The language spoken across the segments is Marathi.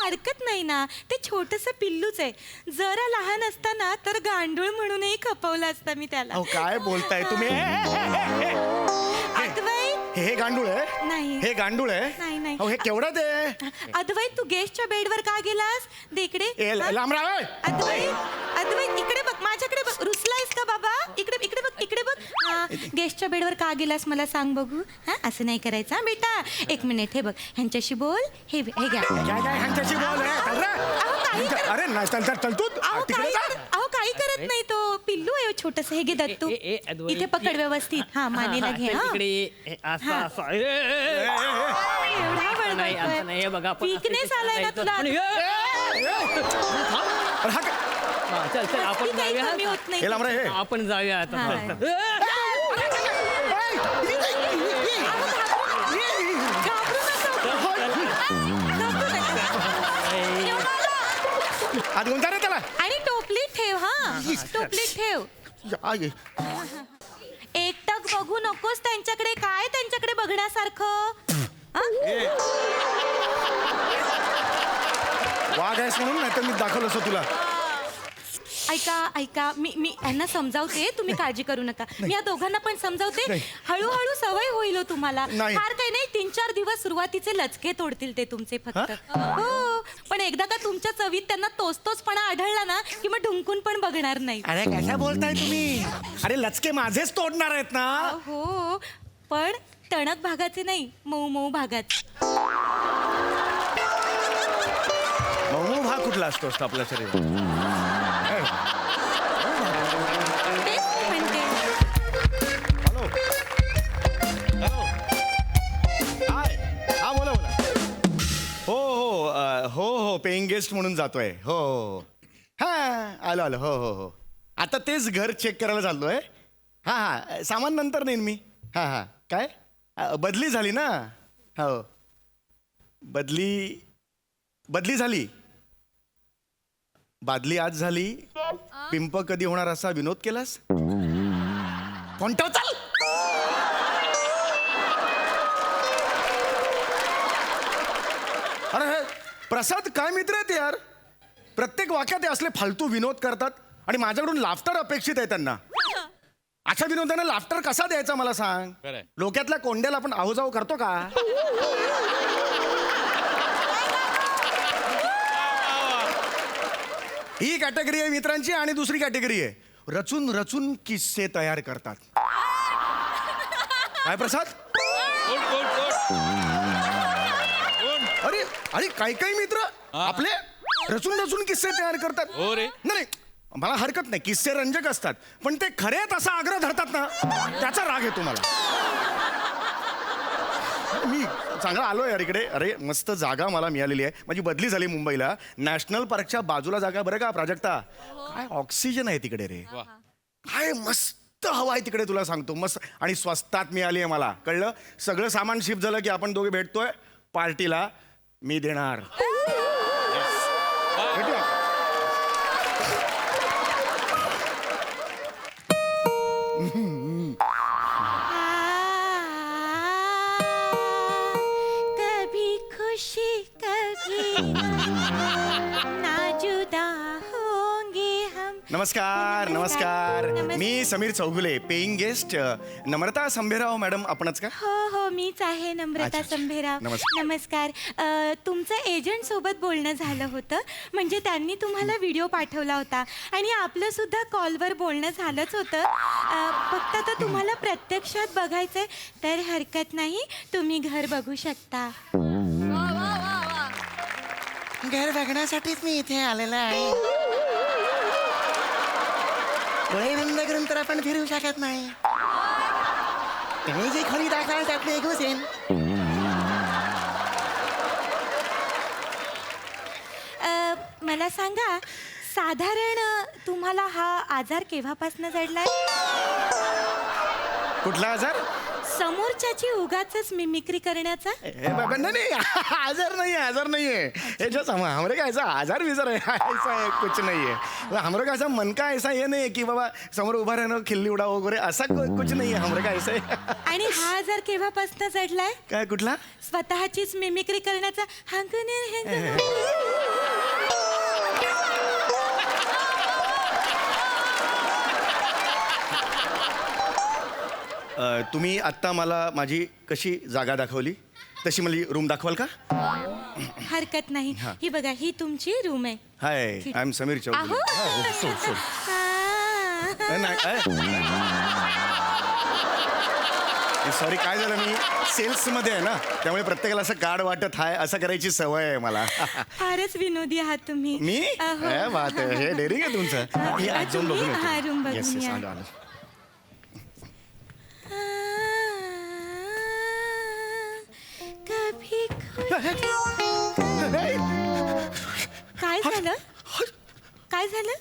हरकत नाही ना, ते छोटस पिल्लूच आहे. जरा लहान असताना तर गांडूळ म्हणूनही खपवलं असतं मी त्याला. अहो काय बोलताय तुम्ही? अद्वैत हे गांडूळ आहे? नाही. हे गांडूळ आहे? नाही, नाही. अहो हे केवढं ते? अद्वैत तू गेस्टच्या बेडवर का गेलास? दे इकडे. लांबराव. अद्वैत इकडे बघ, माझ्याकडे बघ. रुसलायस का बाबा? इकडे इकडे बघ, इकडे बघ. गेस्टच्या बेडवर का गेलास मला सांग बघू. हा, असं नाही करायचं हा बेटा. एक मिनिट, हे बघ, ह्यांच्याशी बोल. हे घ्या. काय ह्यांच्याशी बोल? अरे नाही चल तू तिकडे जा. अहो काही करत नाही तो. पिल्लू आहे छोटस. हे घे दत्तू. इथे पकड व्यवस्थित. हा, मानेला घे. वीकनेस आलाय ना तुला? चल चल आपण जाऊया. आपण जाऊया आता. आत घेऊन जा रे त्याला. आणि टोपलीत ठेव. हा, टोपलीत ठेव. एकटक बघू नकोस त्यांच्याकडे. काय त्यांच्याकडे बघण्यासारखं? वाघ आहेस म्हणून नाही तर मी दाखवलं असं तुला. ऐका मी यांना समजावते. तुम्ही काळजी करू नका. मी या दोघांना पण समजावते. हळूहळू सवय होईल हो तुम्हाला. फार काही नाही, 3-4 दिवस सुरुवातीचे लचके तोडतील ते तुमचे फक्त. हो, पण एकदा का तुमच्या चवीत त्यांना तोचपणा आढळला ना की मग ढुंकून पण बघणार नाही. अरे कशा बोलताय तुम्ही? अरे लचके माझेच तोडणार आहेत ना. हो, पण टणक भागाचे नाही, मऊ मऊ भागाचे. मऊ भाग कुठला असतो आपल्या शरीरात? हो पेइंग गेस्ट म्हणून जातोय. हो हा आलो. हो आता तेच घर चेक करायला चाललोय. हा सामान नंतर नेईन मी. हा काय बदली झाली ना? हो बदली झाली. बादली आज झाली. पिंप कधी होणार असा विनोद केलास? कोणता चाल? अरे प्रसाद काय मित्र आहेत यार. प्रत्येक वाक्यात असले फालतू विनोद करतात आणि माझ्याकडून लाफ्टर अपेक्षित आहे त्यांना. अशा विनोदांना लाफ्टर कसा द्यायचा मला सांग. डोक्यातल्या कोंड्याला आपण आहोजाव करतो का? ही कॅटेगरी आहे मित्रांची. आणि दुसरी कॅटेगरी आहे रचून रचून किस्से तयार करतात. काय प्रसाद? अरे काही मित्र आपले रचून रचून किस्से तयार करतात. नाही मला हरकत नाही, किस्से रंजक असतात, पण ते खरेच असा आग्रह धरतात ना, त्याचा राग येतो मला. मी चांगला आलो यार इकडे. अरे मस्त जागा मला मिळालेली आहे. माझी बदली झाली मुंबईला. नॅशनल पार्कच्या बाजूला जागा बरं का प्राजक्ता. काय ऑक्सिजन आहे तिकडे रे. काय मस्त हवा आहे तिकडे तुला सांगतो. मस्त आणि स्वस्तात मिळाली आहे मला. कळलं? सगळं सामान शिफ्ट झालं की आपण दोघे भेटतोय पार्टीला. मी देणार. कभी खुशी कभी नाजुदा होंगे हम. नमस्कार. मी समीर चौगुले, पेइंग गेस्ट. नम्रता संभेराव मॅडम आपणच का? हो मीच आहे, नम्रता संभेराव. नमस्कार. तुमचं एजंट सोबत बोलणं झालं होतं. म्हणजे त्यांनी तुम्हाला व्हिडिओ पाठवला होता आणि आपलं सुद्धा कॉलवर बोलणं झालंच होतं. फक्त आता तुम्हाला प्रत्यक्षात बघायचंय तर हरकत नाही, तुम्ही घर बघू शकता. घर बघण्यासाठीच मी इथे आलेला आहे. डोळे बंद करून तर आपण फिरू शकत नाही. तुम्ही जी खोली दाखवाल त्यातले घुसेन. मला सांगा, साधारण तुम्हाला हा आजार केव्हापासून जडलाय? कुठला आजार? समोरच्याची उगाचच मिमिक्री करण्याचा. नहीं आजार नहीं है ये जो हमारे का ऐसा आजार विजार है ऐसा है कुछ नहीं है. हमारे का ऐसा मन का ऐसा ये नहीं है की बाबा समोर उभा राहणं खिल्ली उडा वगैरे असा कुछ नहीं है हमारे का ऐसा है. आणि हा आजार केव्हापासून जडलाय? काय कुठला? स्वतःचीच मिमिक्री करण्याचा. तुम्ही आत्ता मला माझी कशी जागा दाखवली तशी मला रूम दाखवाल का? हरकत नाही. ही बघा, ही तुमची रूम आहे. हाय, आय एम समीर अहो. चौधरी. सॉरी, काय झालं, मी सेल्समध्ये आहे ना, त्यामुळे प्रत्येकाला असं कार्ड वाटत हाय असं करायची सवय आहे मला. फारच विनोदी आहात तुम्ही. मी अहो. काय बात आहे, हे डेअरिंग आहे तुमचं. मी आज जाऊन बघून हा, room बघून येतो. Yes, yes, या. आलो, आलो. कभी काय झालं? काय झालं?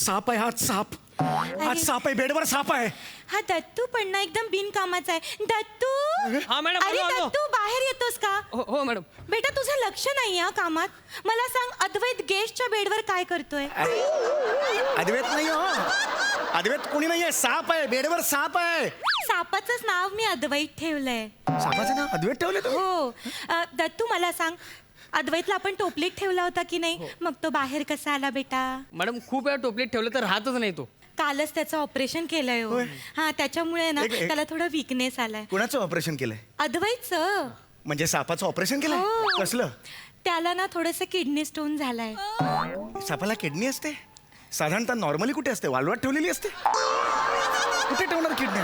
साप आहे, हात साप. आज साप आहे, बेडवर साप आहे. हा दत्तू पण ना एकदम बिनकामाचा आहे. दत्तू, हा मॅडम, अरे आलो, आलो. दत्तू, बाहेर येतोस का? हो मॅडम. बेटा, तुझं लक्ष नाही हा कामात. मला सांग, अद्वैत गेस्टच्या बेडवर काय करतोय? अद्वैत नाही हो, अद्वैत कोणी नाहीये, साप आहे, बेडवर साप आहे. सापाचंच नाव मी अद्वैत ठेवलंय. सापाचं नाव अद्वैत ठेवलं तुम्ही? हो. दत्तू, मला सांग, अद्वैतला आपण टोपलीत ठेवला होता की नाही? मग तो बाहेर कसा आला बेटा? मॅडम खूप वेळा टोपलीत ठेवलं तर राहतच नाही तो. कालच त्याचं ऑपरेशन केलंय हो. हा, त्याच्यामुळे ना त्याला थोडा विकनेस आलाय. कुणाचं ऑपरेशन केलंय? अद्वैतचं. म्हणजे सापाचं ऑपरेशन केलंय? हो. कसलं? त्याला ना थोडस किडनी स्टोन झालाय. सापाला किडनी असते? साधारणतः नॉर्मली कुठे असते? वालवात ठेवलेली असते? कुठे ठेवणार किडनी?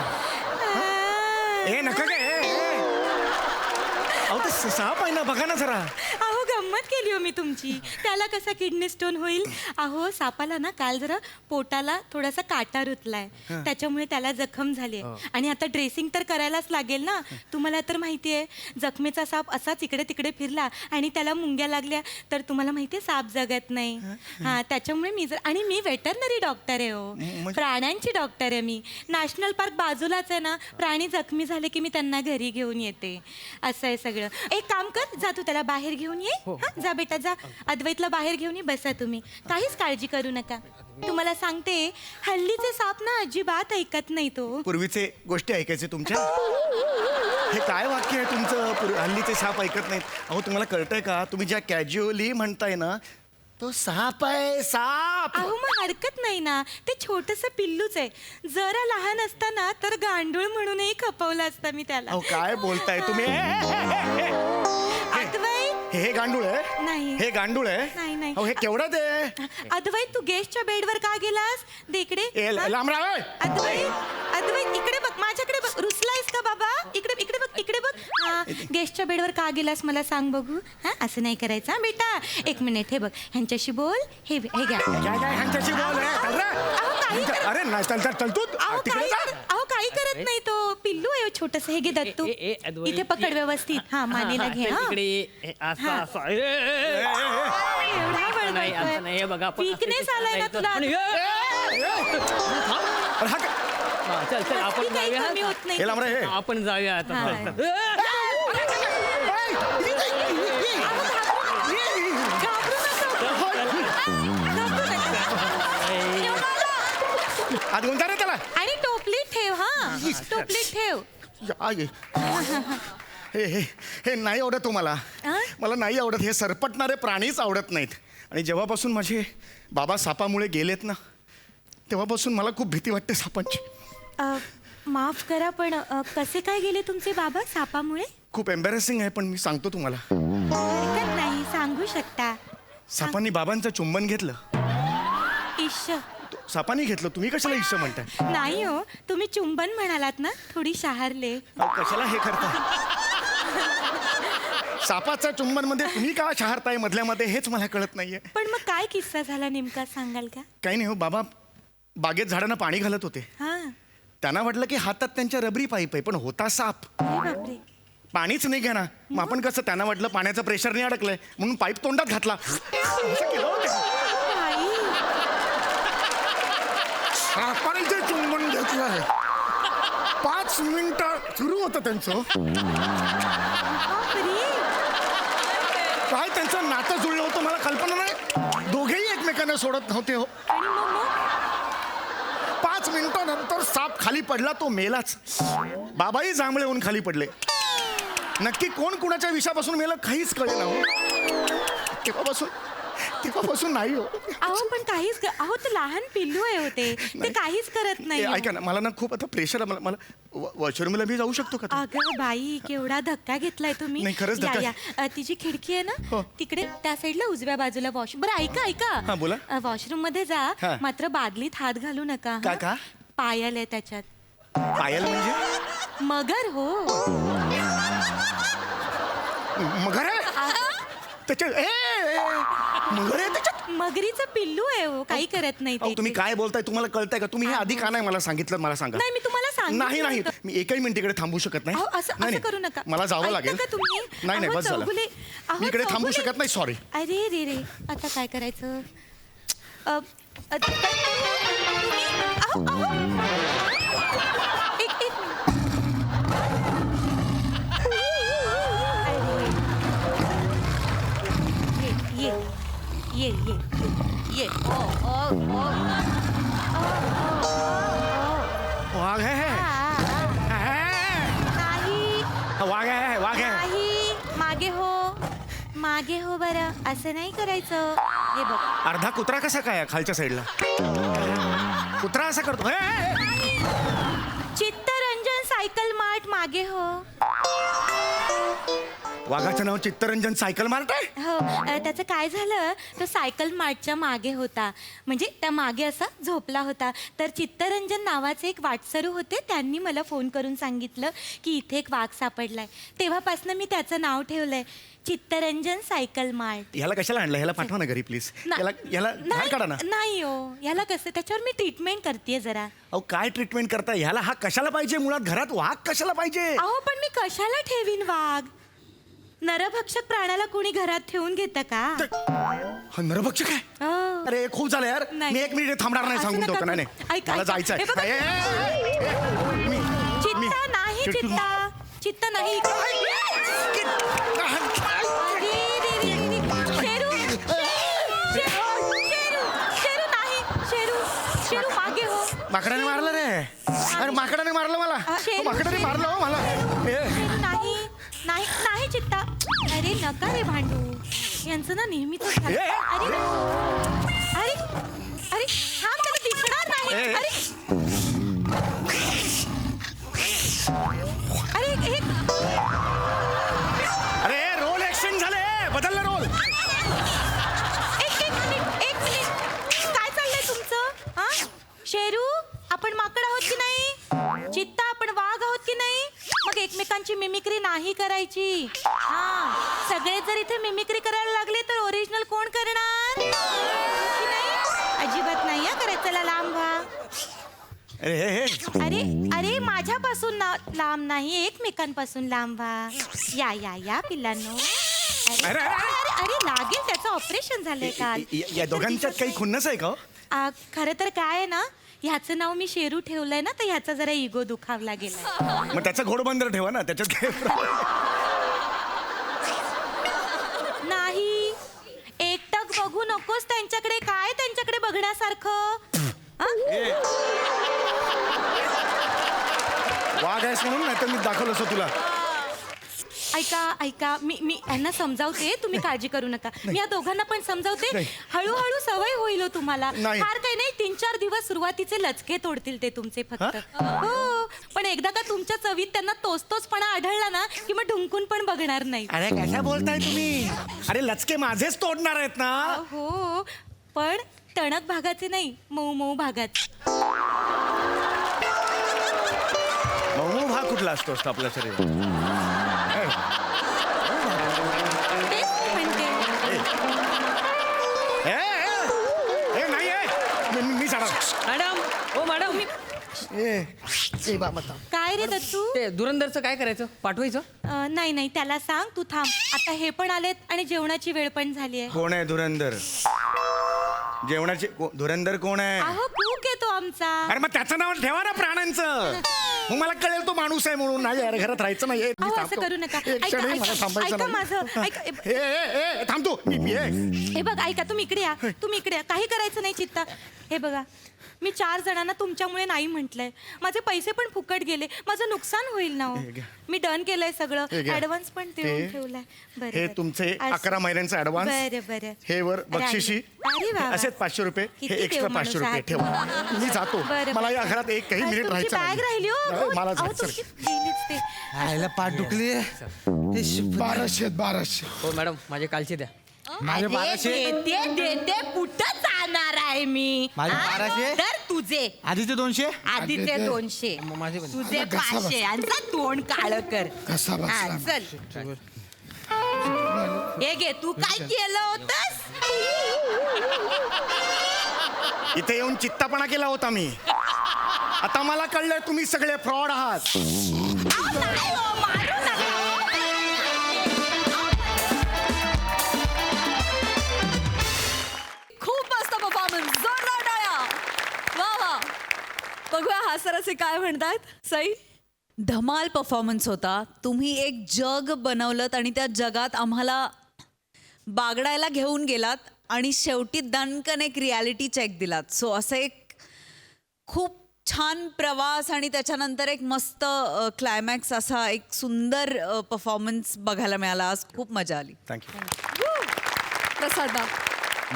ए नका काय, अहो ते साप आहे ना, बघा ना जरा. अहो, गंमत केली हो मी तुमची. त्याला कसा किडनी स्टोन होईल? अहो, सापाला ना काल जरा पोटाला थोडासा काटा रुतलाय, त्याच्यामुळे त्याला जखम झाली आणि आता ड्रेसिंग तर करायलाच लागेल ना. तुम्हाला तर माहितीये, जखमेचा साप असाच इकडे तिकडे फिरला आणि त्याला मुंग्या लागल्या तर तुम्हाला माहितीये साप जगत नाही. हा, त्याच्यामुळे आणि मी वेटरनरी डॉक्टर आहे हो, प्राण्यांची डॉक्टर आहे मी. नॅशनल पार्क बाजूलाच आहे ना, प्राणी जखमी झाले की मी त्यांना घरी घेऊन येते. असं आहे सगळं. एक काम कर, जा तू त्याला बाहेर घेऊन ये. हा, जा बेटा, जा. अद्वैतला बाहेर घेऊन ये. बसा तुम्ही, काहीच काळजी करू नका. तुम्हाला सांगते, हल्लीचे साप ना अजिबात ऐकत नाही तो. पूर्वीचे गोष्टी ऐकायचे तुमच्या? हे काय वाक्य आहे तुमचं? हल्लीचे साप ऐकत नाहीत. अहो, तुम्हाला कळतंय का? तुम्ही ज्या कॅज्युअली म्हणताय ना, तो साप आहे, साप. अहो, मग हरकत नाही ना, ते छोटस पिल्लूच आहे. जरा लहान असताना तर गांडूळ म्हणूनही खपवलं असतं मी त्याला. अहो, काय बोलताय तुम्ही? अद्वैत, हे गांडूळ आहे? नाही. हे गांडूळ आहे? नाही, नाही. अहो, हे केवढं ते? अद्वैत, तू गेस्टच्या बेडवर का गेलास? दे इकडे. हा? लांबराव. अद्वैत, अद्वैत, इकडे बघ, माझ्याकडे बघ. रुसलायस का बाबा? इकडे इकडे बघ, इकडे बघ. हा, गेस्टच्या बेडवर का गेलास मला सांग बघू. हा, असं नाही करायचं हा, बेटा. एक मिनिट, हे बघ, ह्यांच्याशी बोल. हे घ्या. ह्यांच्याशी बोल. अरे नाही, चल चल चल तू तिकडे जा. अहो, काही करत नाही तो. पिल्लू आहे छोटस. हे घे दत्तू, अद्वैत, इथे पकड व्यवस्थित. हा, मानेला घे. हा. एवढा बळबळतोय. हे बघा Weakness आलाय ना तुला. चल चल आपण काही जाऊया. कमी होत नाही. हे लांबरा, हे. आपण जाऊया आता. हा. आत घेऊन जा रे त्याला. आणि टोपलीत ठेव. हा, टोपलीत ठेव. हे हे हे नाही आवडत तुम्हाला. आ? मला नाही आवडत. हे सरपटणारे प्राणीच आवडत नाहीत. आणि जेव्हापासून माझे बाबा सापामुळे गेलेत ना, तेव्हापासून मला खूप भीती वाटते सापांची. माफ करा, पण कसे काय गेले तुमचे बाबा सापामुळे? खूप एम्बॅरेसिंग आहे, पण मी सांगतो तुम्हाला. हरकत नाही, सांगू शकता. सापांनी बाबांचं चुंबन घेतलं. इश्श. सापांनी घेतलं, तुम्ही कशाला इश्श म्हणताय? नाही हो, तुम्ही चुंबन म्हणालात ना, थोडी शहारले. अहो, कशाला हे करताय? सापाचं चुंबन मध्ये तुम्ही का शहारताय मधल्या मध्ये, हेच मला कळत नाहीये. पण मग काय किस्सा झाला नेमका, सांगाल का? काही नाही हो, बाबा बागेत झाडांना पाणी घालत होते. हा. त्यांना वाटलं की हातात त्यांच्या रबरी पाईप आहे, पण होता साप. अरे बापरे. पाणीच नाही घ्या ना. मग आपण कसं, त्यांना वाटलं पाण्याचं प्रेशर नाही अडकलंय म्हणून पाईप तोंडात घातला. असं केलं हो ते. आई. सापाने चुंबन घेतलंय. 5 मिनिटं सुरू होतं त्यांचं. बापरे. काय त्यांचं नातं जुळलं होतं मला कल्पना नाही. दोघेही एकमेकांना सोडत नव्हते हो. आणि मग 5 मिनिटानंतर साप खाली पडला, तो मेलाच. बाबाही जांभळे होऊन खाली पडले. नक्की कोण कुणाच्या विषापासून मेलं काहीच कळेना हो. तेव्हापासून तेव्हापासून नाही हो. अहो पण काहीच अहो ते लहान पिल्लू आहे होते ते काहीच करत नाही ऐका ना, मला ना खूप आता प्रेशर आहे. मला वॉशरूमला मी जाऊ शकतो का? अगं बाई केवढा धक्का घेतलाय तुम्ही. नाही, खरंच धक्का. या तिची खिडकी आहे हो. ना तिकडे त्या साईडला उजव्या बाजूला वॉश. बरं हा, ऐका बोला. वॉशरूम मध्ये जा हा. मात्र बादलीत हात घालू नका का हं? का? पायल आहे त्याच्यात. पायल म्हणजे मगर हो. मगर आहे त्याच्यात? मगर आहे त्याच्यात? मगरीचं पिल्लू आहे हो काही करत नाही अहो, ते. तुम्ही काय बोलताय? तुम्हाला कळतंय का? तुम्ही हे आधी का नाही मला सांगितलं? मला सांगा. नाही मी तुम्हाला नाही नाही सांगितलं मी एकही मिनिट इकडे थांबू शकत नाही. अहो, असं नाही, असं करू नका. मला जावं ऐकता लागेल. का तुम्ही? नाही नाही अहो, बस झालं. चौगुले, अहो, मी इकडे थांबू चौगुले. शकत नाही. सॉरी. अरे रे रे आता काय करायचं? तुम्ही- अहो, अहो. एक मिनिट. ये वाघ आहे. नाही वाघ आहे. वाघ आहे. नाही मागे हो बरं असं नाही करायचं. हे बघ अर्धा कुत्रा कसा काय खालच्या साईडला? कुत्रा असा करतो. चित्तरंजन सायकल मार्ट मागे हो. वाघाचं नाव चित्तरंजन सायकल मार्ट आहे. हो त्याचं काय झालं तो सायकल मार्टच्या मागे होता म्हणजे त्या मागे असा झोपला होता तर चित्तरंजन नावाचे एक वाटसरू होते त्यांनी मला फोन करून सांगितलं की इथे एक वाघ सापडलाय तेव्हापासून मी त्याचं नाव ठेवलंय चित्तरंजन सायकल मार्ट. ह्याला कशाला आणलं? ह्याला पाठवा ना घरी प्लीज. याला बाहेर काढा ना. नाही हो ह्याला कसं त्याच्यावर मी ट्रीटमेंट करते जरा. अहो काय ट्रीटमेंट करताय? ह्याला हा कशाला पाहिजे? मुळात घरात वाघ कशाला पाहिजे? अहो पण मी कशाला ठेवीन वाघ? नरभक्षक प्राण्याला कोणी घरात ठेवून घेतं का? हा नरभक्षक आहे? हो. अरे खूप झालं यार. नाही. मी एक मिनिट थांबणार नाही असं सांगून नका ठेवतो. नाही करू. नाही ऐका, मला ऐका. जायचंय. हे बघा. चित्ता नाही चित्ता नाही. अरे रे रे रे. शेरू मागे हो. माकडाने मारलं रे. अरे माकडाने मारलं मला. शेरू, माकडाने शेरू. मारलं हो मला. शेरू नाही नाही नाही चित्ता. अरे नका रे भांडू यांचं ना नेहमीच अरे अरे अरे हा त्याला दिसणार नाही. अरे हे अरे रोल एक्सचेंज झाले. बदललं रोल. एक मिनिट काय चाललंय तुमचं? हा शेरू आपण माकड आहोत की नाही? चित्ता आपण वाघ आहोत की नाही? मग एकमेकांची मिमिक्री नाही करायची. हा सगळे जर इथे मिमिक्री करायला लागले तर ओरिजिनल कोण करणार? की नाही? अजिबात नाही हा करायचं. चला लांब व्हा. अरे अरे माझ्यापासून लांब नाही एकमेकांपासून लांब व्हा. या पिल्लांनो. अरे अरे लागेल त्याचं ऑपरेशन झालंय काल. या दोघांच्यात काही खुन्नस आहे का? खरं तर काय आहे ना ह्याचं नाव मी शेरू ठेवलंय ना तर ह्याचा जरा इगो दुखावला गेला. मग त्याचा घोडबंदर ठेवा ना. त्याच्यात काय नाही एकटक बघू नकोस त्यांच्याकडे. काय त्यांच्याकडे बघण्यासारखं? वाघ आहेस म्हणून नाही तर मी दाखवलं असं तुला. ऐका मी यांना समजावते तुम्ही काळजी करू नका. मी या दोघांना पण समजावते. नाही. हळूहळू सवय होईल हो तुम्हाला. नाही. फार काही नाही 3-4 दिवस सुरुवातीचे लचके तोडतील ते तुमचे फक्त. हो पण एकदा का तुमच्या चवीत त्यांना तोचपणा आढळला ना की मग ढुंकून पण बघणार नाही. अरे कशा बोलताय तुम्ही? अरे लचके माझेच तोडणार आहेत ना. हो पण टणक भागाचे नाही मऊ मऊ भागाचे. मऊ भाग कुठला असतो आपल्या शरीरात? तेच म्हणते. नाही मी जाणार. मॅडम ओ मॅडम काय रे दत्तू? ते धुरंधरचं काय करायचं? पाठवायचं? नाही त्याला सांग तू थांब. आता हे पण आलेत आणि जेवणाची वेळ पण झाली आहे. कोण आहे धुरंधर? जेवणाचे धुरंधर कोण आहे? अहो कूक आहे तो आमचा. अरे मग त्याचं नाव ठेवा ना प्राण्यांचं. मग मला कळेल तो माणूस आहे म्हणून. नाही यार, घरात राहायचं नाही. मी अहो, असं थांबतो. करू नका. एक क्षण ऐका, मला थांबायचं ऐका नाही. माझं, ऐका. ए, थांब तू. हे बघ, ऐका, तुम्ही इकडे या. तुम्ही इकडे या. काही करायचं नाही चित्ता. हे बघा, मी 4 जणांना तुमच्यामुळे नाही म्हटलंय. माझे पैसे पण फुकट गेले. माझं नुकसान होईल ना हो. मी डन केलंय सगळं. हे घ्या. ऍडव्हान्स पण देऊन ठेवलाय. बरं, हे बरं. तुमचे असं- 11 महिन्यांचा ऍडव्हान्स. बरं. हे वर बक्षिशी. अरे वा, वा. असेच 500 रुपये. हे किती एक्स्ट्रा देव 500 रुपये माणूस ठेव. आहात. मी जातो. बरं, मला बरं. या घरात एकही अहो, मिनिट तुमची राहायचं बॅग राहिली हो. नाही, मला अहो, जायचं. तुमची गेलीच ते. आयला पाठ दुखली 1200. हो मॅडम, माझे कालचे द्या. माझे 1200. देते कुठं जाणार आहे मी. माझे हा? 1200? तर तुझे आधीचे 200. आधीचे 200, मग माझे पण. तुझे 500 आणि तोंड काळ कर. कसा बसला? हा, चल. हे घे, तू काय केलं होतस? इथे येऊन चित्तापणा केला होता मी. आता मला कळलंय तुम्ही सगळे फ्रॉड आहात. नाही हो, मारू नका. खूप मस्त परफॉर्मन्स, जोरदार टाळ्या. वा वा. बघूया हा सर असे काय म्हणतात. सई, धमाल परफॉर्मन्स होता. तुम्ही एक जग बनवलं आणि त्या जगात आम्हाला बागडायला घेऊन गेलात आणि शेवटी दणकन एक रियालिटी चेक दिलात. सो असं एक खूप छान प्रवास आणि त्याच्यानंतर एक मस्त क्लायमॅक्स असा एक सुंदर परफॉर्मन्स बघायला मिळाला. आज खूप मजा आली. थँक्यू. प्रसाद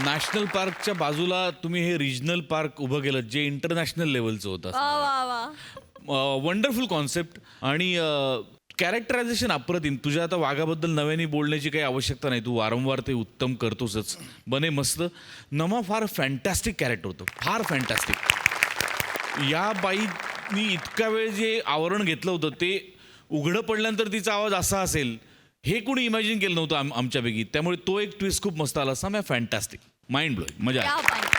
नॅशनल पार्कच्या बाजूला तुम्ही हे रिजनल पार्क उभं केलं जे इंटरनॅशनल लेवलचं होतं. वा वा वा. वंडरफुल कॉन्सेप्ट आणि कॅरेक्टरायझेशन अप्रतिम. तुझ्या आता वाघाबद्दल नव्याने बोलण्याची काही आवश्यकता नाही. तू वारंवार ते उत्तम करतोसच. बने मस्त. नमा फार फॅन्टॅस्टिक कॅरेक्टर होतं. फार फॅन्टॅस्टिक. या बाईनी इतका वेळ जे आवरण घेतलं होतं ते उघडं पडल्यानंतर तिचा आवाज असा असेल हे कोणी इमॅजिन केलं नव्हतं आमच्यापैकी. त्यामुळे तो एक ट्विस्ट खूप मस्त आला असा. फॅन्टॅस्टिक, माइंड ब्लोईंग, मजा आली. क्या बात.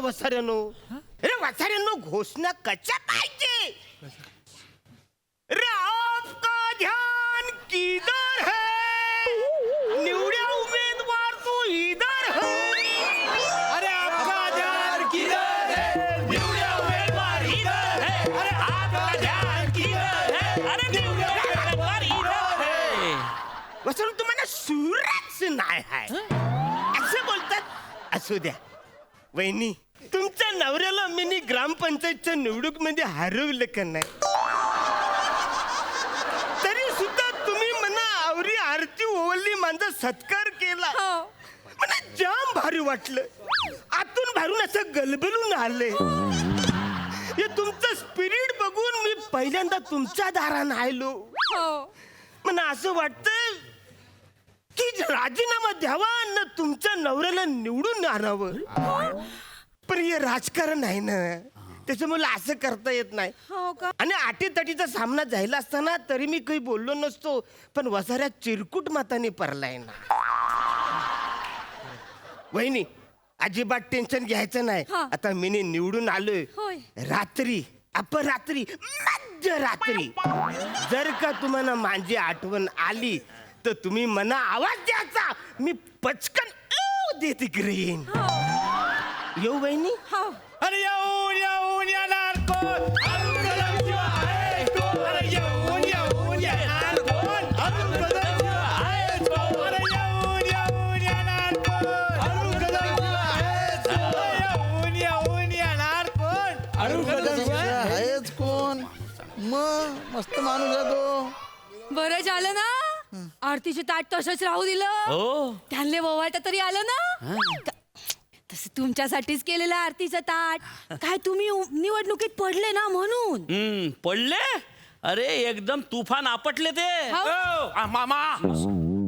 वसाऱ्यानो, अरे वसाऱ्यानो, घोषणा कशा पाहिजे. अरे आपका ध्यान किधर है, निवड्या उमेदवार तू इधर है. अरे आपका ध्यान किधर है, निवड्या उमेदवार इधर है. अरे आपका ध्यान किधर है, अरे निवड्या उमेदवार इधर है. वसाऱ्यानो, तुम्हाला सूरच नाही आहे असं बोलतात. असू द्या वहिनी, तुमच्या नवऱ्याला मी ग्रामपंचायतच्या निवडणूक मध्ये हरवलं का नाही, तरी सुद्धा तुम्ही म्हणा आवरी आरती ओवळली, माझा सत्कार केला. मला जाम भारी वाटलं. आतून भारून असं गलबलून आले. हे तुमचं स्पिरिट बघून मी पहिल्यांदा तुमच्या दारानं आलो. मला असं वाटतं की राजीनामा द्यावा न तुमच्या नवऱ्याला निवडून आणावं. पण हे राजकारण आहे ना, त्याच्यामुळे असं करता येत नाही. आणि आटीतटीचा सामना झाला असताना तरी मी काही बोललो नसतो. पण वसाऱ्यात चिरकुट मताने परलाय ना. वहिनी, अजिबात टेन्शन घ्यायचं नाही. आता मी निवडून आलोय. रात्री, अपरात्री, मध्यरात्री जर का तुम्हाला माझी आठवण आली तर तुम्ही मना आवाज द्यायचा. मी पचकन देत इकडे येईन. येऊ बहिणी. अरे येऊन येऊन येणार कोण, अरे येऊन येऊन येणार कोण, अरे येऊन येऊन येणार कोण, येऊन येऊन येणार कोण. आहेच कोण मग मस्त माणूस आहे तो. बरं झालं ना आरतीचे ताट तसंच राहू दिलं. त्यांना ववाटा तरी आलं ना. तसं तुमच्यासाठीच केलेलं आरतीचं ताट. काय तुम्ही निवडणुकीत पडले ना म्हणून. पडले? अरे एकदम तुफान आपटले ते. मामा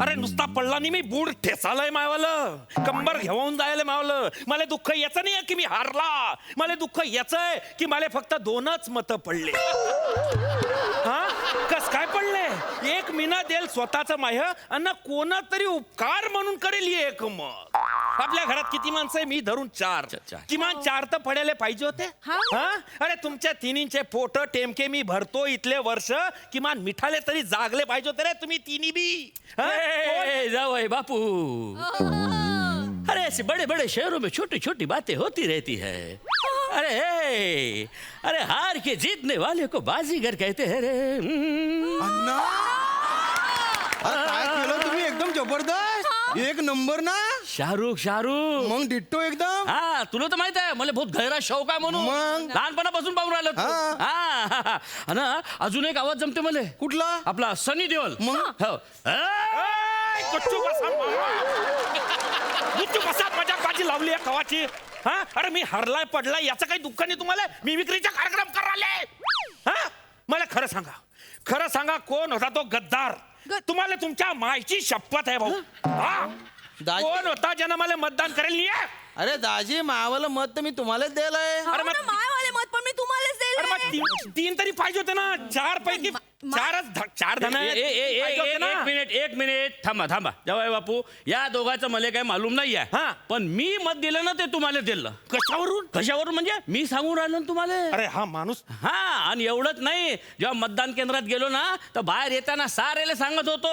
अरे नुसता पडला नाही, मी बूड ठेसालय मायवालं, कंबर घेऊन जायला मावलं. मला दुःख याचं नाही की मी हारला, मला दुःख याच आहे की मला फक्त 2च मतं पडले. हा कस काय पडले? एक मीना देल स्वतःच माह्य आणि कोणा तरी उपकार म्हणून करेल एक मत. आपल्या घरात किती माणसं आहे? मी धरून 4. किमान 4 तर पडायला पाहिजे होते. हा अरे तुमच्या तिन्हींचे पोट टेमके मी भरतो इथले वर्ष, किमान मिठाले तरी जागले पाहिजे होते रे तुम्ही तिन्ही बी. जाओ बापू, अरे ऐसे बड़े बड़े शहरों में छोटी छोटी बातें होती रहती है. अरे हार के जीतने वाले को बाजीगर कहते हैं रे. अण्णा अरे काय केलं तुम्ही? एकदम जबरदस्त, एक नंबर ना. शाहरुख मग डिट्टो एकदम. हा तुला तर माहित आहे मला बहुत गहरा शौक आहे म्हणून. मग? लहानपणापासून पाहून राहिलो तू. हा ना अजून एक आवाज जमते मला. कुठला? आपला सनी देओल. मग? हो. गच्चू कसा मजाकबाजी लावली आहे कवाची. हा अरे मी हरलाय पडलाय याचं काही दुःख नाही तुम्हाला? मी विक्रीचा कार्यक्रम करायला. हा मला खरं सांगा कोण होता तो गद्दार? तुम्हाला तुमच्या मायची शपथ आहे भाऊ. हा दाजी- कोण होता ज्यानं मला मतदान करेल नाही? अरे दाजी, मावाला मत तर मी तुम्हालाच द्यायलाय. अरे मग मायवाले मत पण मी तुम्हालाच अरे मग दिले. 3 तरी पाहिजे होते ना. 4 पैकी 4 जण एक मिनिट थांबा जावई बापू, या दोघांचं मला काही मालूम नाही आहे. हा. पण मी मत दिलं ना ते तुम्हाला दिलं. कशावरून म्हणजे मी सांगून राहिलो ना तुम्हाला. अरे हा माणूस. हा आणि एवढंच नाही, जेव्हा मतदान केंद्रात गेलो ना तर बाहेर येताना सारेले सांगत होतो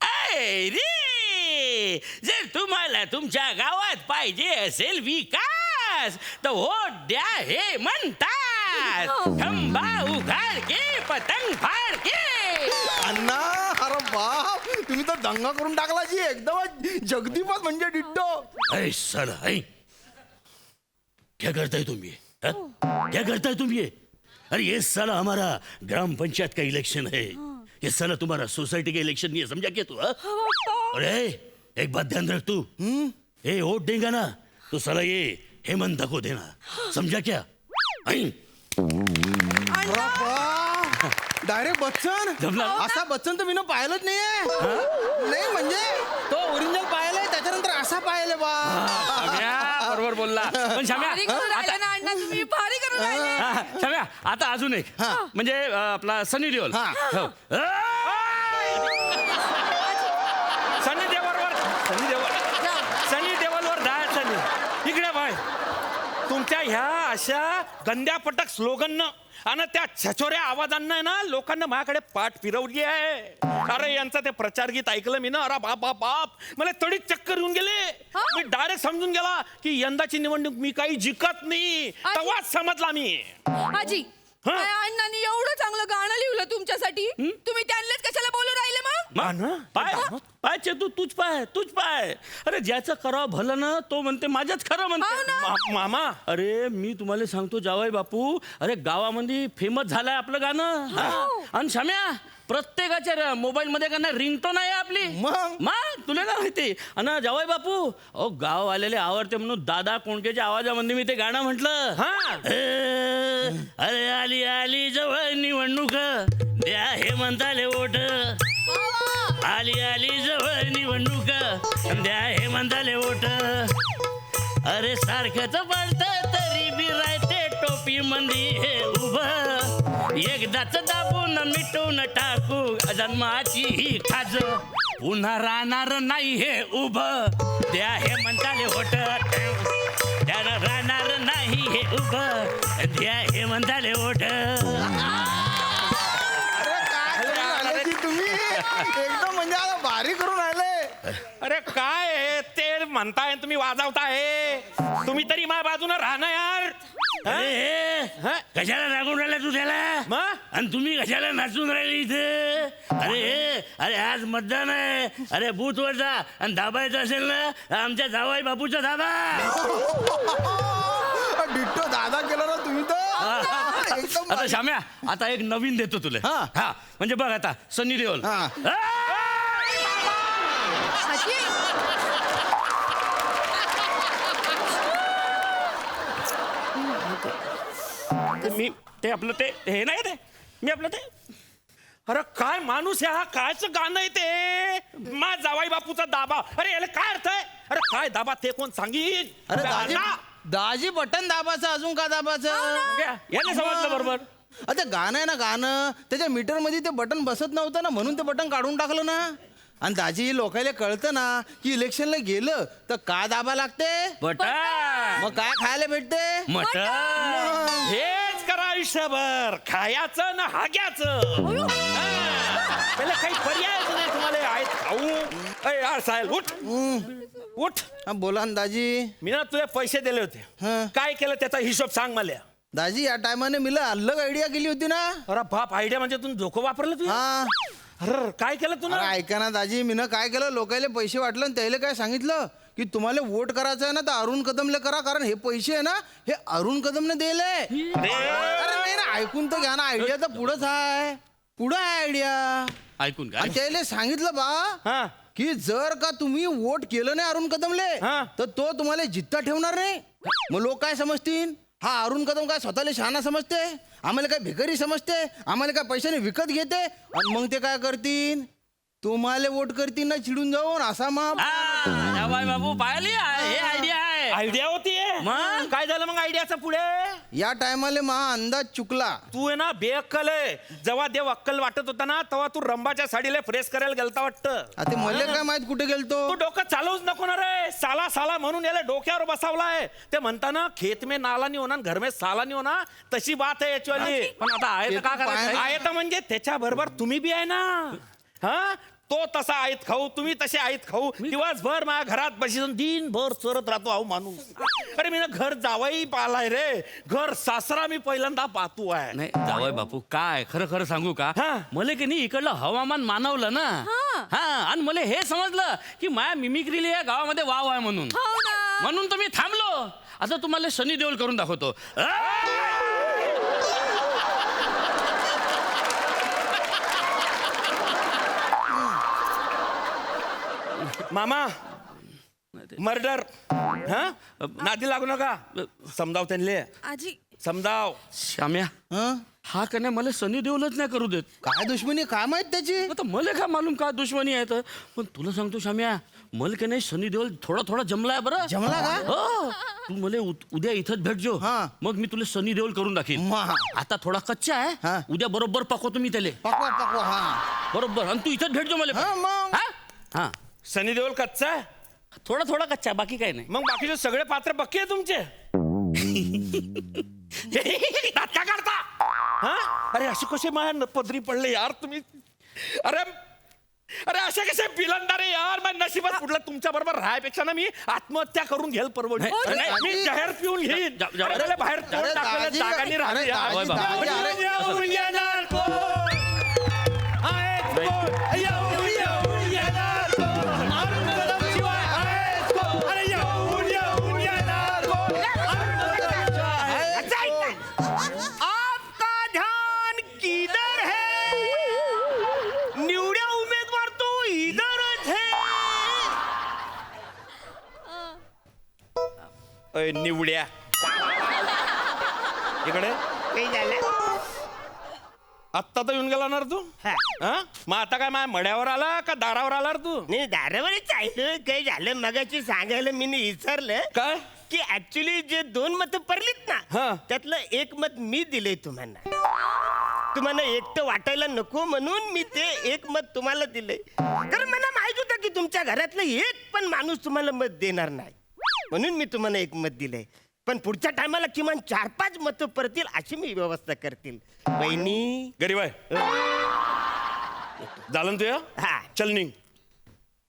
ऐ रे, जर तुम्हाला तुमच्या गावात पाहिजे असेल विकास तर वोट द्या हे म्हणतात. खंबा उघाड के पतंग फाड के. अण्णा अरे बाप, तुम्ही तर दंगा करून टाकला जी. एकदम जगदीपच म्हणजे डिट्टो. ऐ साला ऐ, क्या करताय तुम्ही? क्या करताय तुम्ही? अरे ये साला हमारा ग्राम पंचायत का इलेक्शन है. ये साला तुम्हारा सोसाइटी का इलेक्शन नहीं है, समझा क्या तू? अरे एक बात ध्यान रख तू. ए वोट देगा ना तो साला ये हेमंत को देना, समझा क्या? डायरेक्ट बच्चन. जमला? असा बच्चन तर मी पाहिलंच नाहीये. नाही म्हणजे तो ओरिजिनल पाहिलंय, त्याच्यानंतर असा पाहिलंय बा. बरोबर बोलला. पण शाम्या भारी करून राहिले ना अण्णा तुम्ही, भारी करून राहिले. शाम्या आता अजून एक म्हणजे आपला सनी देओल. हो. सनी देवलवर जायचं नाही. इकडे बाय, तुमच्या ह्या अशा गंद्यापटक स्लोगननं आणि त्या छचोऱ्या आवाजांना ना लोकांना माझ्याकडे पाठ फिरवली आहे. अरे यांचं ते प्रचार गीत ऐकलं मी ना, अरे बाप मला तडीत चक्कर येऊन गेले. मी डायरेक्ट समजून गेला की यंदाची निवडणूक मी काही जिंकत नाही. तेव्हाच समजला मी. आजी अण्णांनी एवढं चांगलं गाणं लिहिलं तुमच्यासाठी, तुम्ही त्यांनाच कशाला बोलू राहिले मग? पाय चेतू, तूच पाय. अरे ज्याचं करावं भलं ना तो म्हणते माझ्याच खरं म्हणते. मामा अरे मी तुम्हाला सांगतो जावई बापू, अरे गावामध्ये फेमस झालंय आपलं गाणं. आणि शाम्या प्रत्येकाच्या मोबाईल मध्ये का नाही रिंगटोन आहे आपली. मग तुला काय माहिती? आणि जावई बापू अहो गाव आलेले आवडते म्हणून दादा कोंडकेच्या आवाजामध्ये मी ते गाणं म्हटलं. अरे आली जवळ निवडणूक द्या हे म्हणताले वोट. आली जवळ निवडणूक द्या हे म्हणताले वोट. अरे सारखंच पडत तरी बी राहते टोपी मंदी हे उभं. एकदाच दाबून मिटून टाकू जन्माची ही खाज. पुन्हा राहणार नाही हे उभं द्या हे म्हणताले वोट. त्याला राहणार नाही हे उभं द्या हे म्हणताले वोट. तुम्ही एकदम म्हणजे आता भारी करून राहिले. अरे काय आहे ते म्हणताय तुम्ही वाजवताय. तुम्ही तरी माझ्या बाजूने राहणं यार. कशाला रागून राहिला तू त्याला? आणि तुम्ही कशाला नाचून राहिले इथे? अरे आज मतदान आहे. अरे बूथवर जा आणि दाबायचं असेल ना आमच्या जावई बापूचा दाबा. डिट्टो दादा केला ना तुम्ही तर. आता शाम्या आता एक नवीन देतो तुला. हा म्हणजे बघ आता सनी देओल. मी ते आपलं ते हे नाही ते मी आपलं ते अरे काय माणूस आहे हा कायच गाणं आहे ते मा जावाई बापूचा दाबा अरे याला काय अर्थ आहे अरे काय दाबा ते कोण सांगीन अरे दाजी दाजी बटन दाबाचं अजून का दाबाचं याने समजलं बरोबर ते गाणं आहे ना गाणं त्याच्या मीटर मध्ये ते बटन बसत नव्हतं ना म्हणून ते बटन काढून टाकलं ना. आणि दाजी लोकायला कळतं ना की इलेक्शनला गेलं तर का दाबा लागते बटन मग काय खायला भेटते मटन हेच करा आयुष्यभर खायचं ना हाग्याचं त्याला काही पर्यायच नाही तुम्हाला आहेत खाऊ अय यार साहेब उठ उठ हा, बोला ना दाजी. मी ना तुझे पैसे दिले होते हं. काय केलं त्याचा हिशोब सांग मला दाजी या टायमाने मला अलग आयडिया केली होती ना. अरे बाप आयडिया म्हणजे तुम्ही डोकं वापरलं तू हा अरे काय केलं तू अरे ना ऐका ना दाजी मी काय केलं लोकायला पैसे वाटलं आणि त्याला काय सांगितलं की तुम्हाला वोट करायचं आहे ना तर अरुण कदमले करा कारण हे पैसे आहे ना हे अरुण कदमने दिले. अरे नाही ना ऐकून तर घ्या ना आयडिया तर पुढंच आहे पुढं आहे आयडिया. ऐकून आणि त्याला सांगितलं बा हा की जर का तुम्ही वोट केलं नाही अरुण कदमले हा. तर तो तुम्हाला जित्ता ठेवणार नाही. मग लोक काय समजतील हा अरुण कदम काय स्वतःला शहाणा समजते आम्हाला काय भिकारी समजते आम्हाला काय पैशाने विकत घेते आणि मग ते काय करतील तुम्हाला वोट करतील ना चिडून जाऊन असा मग जावाई बापू पाहिली हे आयडिया आहे आयडिया होती मग? काय झालं मग आयडियाचं पुढे या टायमाला महा अंदाज चुकला. तू आहे ना बेअक्कल आहे जेव्हा देव अक्कल वाटत होता ना तेव्हा तू रंबाच्या साडीला फ्रेश करायला गेलता वाटतं आता मला काय माहित कुठे गेलतो. तू डोकं चालवूच नको ना रे साला साला म्हणून याला डोक्यावर बसावलाय ते म्हणताना खेत में नाला नाही होणार घर में साला नाही होणार तशी बात आहे याची पण आता आहे तर का करायचं आहे तर म्हणजे त्याच्या बरोबर तुम्ही बी आहे ना हा तो तसा आयत खाऊ तुम्ही तसे आयत खाऊ दिवसभर माझ्या घरात बसून दिनभर चरत राहतो अहो माणूस अरे मी ना घर जावाई पालाय रे घर सासरा मी पहिल्यांदा पाहतो आहे नाही जावई बापू काय खरं खरं सांगू का हा. मला की नाही इकडलं हवामान मानवलं ना हा आणि मला हे समजलं की माया मिमिक्रीला या गावामध्ये वाव आहे म्हणून म्हणून तर मी थांबलो. आता तुम्हाला शनी देओल करून दाखवतो. मामा मर्डर हा नादी लागू नका समजाव त्यांले आजी समजाव श्याम्या हं? हा का नाही मला सनी देओलच नाही करू देत. काय दुश्मनी काय माहित त्याची. आता मला काय मालूम का दुश्मनी आहे तर पण तुला सांगतो श्याम्या मला का नाही सनी देओल थोडा थोडा जमलाय बरं. जमला का हो तू मला उद्या इथंच भेटजो हा. मग मी तुला सनी देओल करून दाखीन. महा. आता थोडा कच्चा हा. आहे उद्या बरोबर पकवतो मी त्याले पकवा पकवा हा बरोबर आणि तू इथंच भेटजो मला हा, मग. हा? हा सनी देओल कच्चा आहे थोडा थोडा कच्चा बाकी काही नाही. मग बाकीचे सगळे पात्र पक्के आहे तुमचे दात का काढता हा अरे असे कसे माझ्या पदरी पडले यार तुम्ही अरे अरे असे कसे बिलंदारे यार माझ्या नशिबात पुढलं तुमच्या बरोबर राहायपेक्षा ना मी आत्महत्या करून घेईल परवड मी जहर पिऊन घेईन अरे त्याला बाहेर तोंड अरे टाकलेल्या दाजी, जागांनी राहते अरे यार. दाजी, दाजी, अरे- येऊन येणार कोण? आहेत कोण? येऊन येणार कोण? अरुण कदमशिवाय आहेत कोण? अरे येऊन येणार कोण? अरुण कदमशिवाय. अच्छा, ऐका. आपका ध्यान किधर है निवड्या उमेदवार तो इधरच है अय, निवड्या इकडे काही झालं आत्ता तर येऊन गेला ना रे तू हा. हा मग आता काय माझ्या मड्यावर आला का दारावर आला रे तू नाही दारावरच आहे काही झालं मगाची सांगायला मी विचारलं काय की ऍक्च्युली जे 2 मत पडलीत हा. ना त्यातलं 1 मत मी दिलंय तुम्हाला एकटं वाटायला नको म्हणून मी ते 1 मत तुम्हाला दिलंय कारण मला माहित होतं की तुमच्या घरातलं एक पण माणूस तुम्हाला मत देणार नाही म्हणून मी तुम्हाला 1 मत दिलंय पण पुढच्या टायमाला किमान 4-5 मत पडतील अशी मी व्यवस्था करतील बहिणी गरीब आहे झालं ना तुझ्या हा चल निघ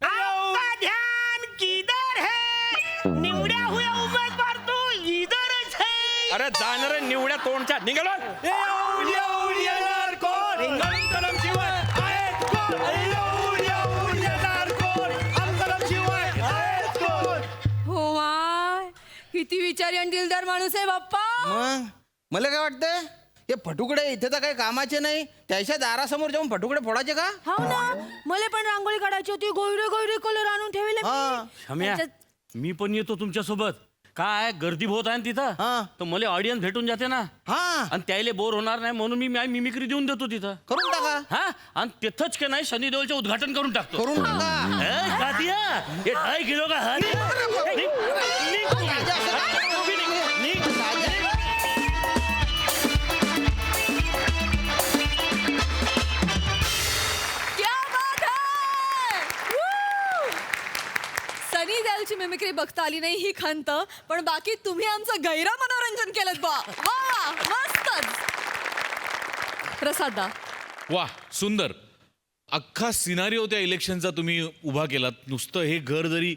आपका ध्यान किधर है निवड्या हुए उमेदवार तो इधरच है अरे जाणार निवड्या तोंडच्या निघालो येऊन येणार कोण अरुण कदमशिवाय आहेत कोण? येऊन येणार कोण? अरुण कदमशिवाय आहेत कोण? हो माय किती विचारी आणि दिलदार माणूस आहे बाप्पा. मग मला काय वाटतंय हे फटुकडे इथे तर काही कामाचे नाही त्याच्या दारासमोर जाऊन फटुकडे फोडायचे का. हो ना मला पण रांगोळी काढायची होती गोयरे गोयरे कलर आणून ठेवले मी. हा. श्याम्या त्याच्यात- मी पण येतो तुमच्या सोबत काय गर्दी बहुत आहे ना तिथं हा. तर मला ऑडियन्स भेटून जाते ना हा आणि त्याला बोर होणार नाही म्हणून मी मिमिक्री देऊन देतो तिथं करून टाका हा आणि तिथंच का नाही शनी देओलचं उद्घाटन करून टाकतो करून टाका ए, कातिया, हे 2.5 किलो का हात? निघ, निघ, निघ, निघ. क्या बात है! Woo! सनी देओलची मिमिक्री बघता आली नाही ही खंत, पण बाकी तुम्ही आमचं गैर मनोरंजन केलं बा. वा मस्तच. प्रसादा वा सुंदर. अख्खा सिनारिओ त्या इलेक्शनचा तुम्ही उभा केलात. नुसतं हे घर जरी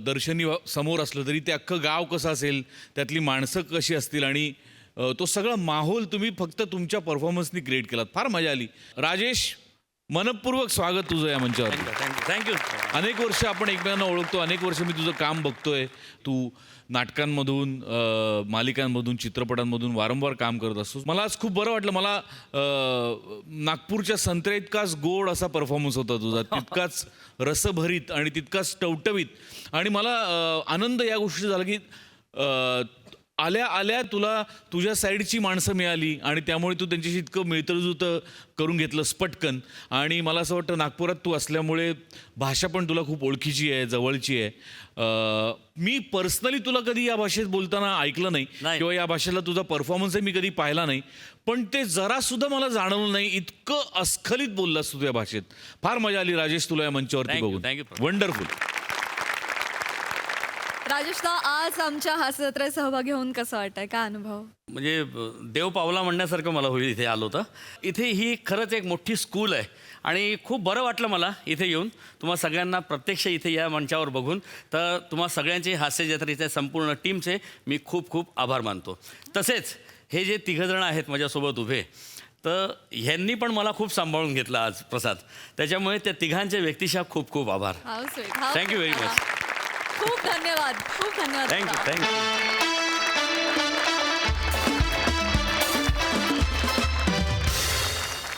दर्शनी समोर असलं तरी ते अख्खं गाव कसं असेल, त्यातली माणसं कशी असतील आणि तो सगळा माहोल तुम्ही फक्त तुमच्या परफॉर्मन्सनी क्रिएट केलात. फार मजा आली. राजेश, मनपूर्वक स्वागत तुझं या मंचावर. थँक्यू. अनेक वर्ष आपण एकमेकांना ओळखतो, अनेक वर्ष मी तुझं काम बघतोय. तू नाटकांमधून, मालिकांमधून, चित्रपटांमधून वारंवार काम करत असतोस. मला आज खूप बरं वाटलं. मला नागपूरच्या संत्र्या इतकाच गोड असा परफॉर्मन्स होता तुझा, तितकाच रसभरीत आणि तितकाच टवटवीत. आणि मला आनंद या गोष्टी झाला की आल्या आल्या तुला तुझ्या साईडची माणसं मिळाली आणि त्यामुळे तू त्यांच्याशी इतकं मिळतंजुळतं करून घेतलंस पटकन. आणि मला असं वाटतं नागपुरात तू असल्यामुळे भाषा पण तुला खूप ओळखीची आहे, जवळची आहे. मी पर्सनली तुला कधी या भाषेत बोलताना ऐकलं नाही किंवा या भाषेला तुझा परफॉर्मन्सही मी कधी पाहिला नाही, पण ते जरासुद्धा मला जाणवलं नाही. इतकं अस्खलित बोललास तू त्या भाषेत. फार मजा आली राजेश तुला या मंचावरती बघून. वंडरफुल. राजेशला आज आमच्या हास्यजत्रेत सहभागी होऊन कसं वाटतंय, काय अनुभव? म्हणजे देव पावला म्हणण्यासारखं मला होईल इथे आलो तर. इथे ही खरंच एक मोठी स्कूल आहे आणि खूप बरं वाटलं मला इथे येऊन. तुम्हा सगळ्यांना प्रत्यक्ष इथे या मंचावर बघून. तर तुम्हा सगळ्यांचे हास्य जत्रेच्या संपूर्ण टीमचे मी खूप खूप आभार मानतो. तसेच हे जे तिघंजणं आहेत माझ्यासोबत उभे, तर ह्यांनी पण मला खूप सांभाळून घेतलं आज प्रसाद. त्याच्यामुळे त्या तिघांच्या व्यक्तिशः खूप खूप आभार. How sweet, how thank you very sweet. Much. खूप धन्यवाद, खूप धन्यवाद. थँक्यू.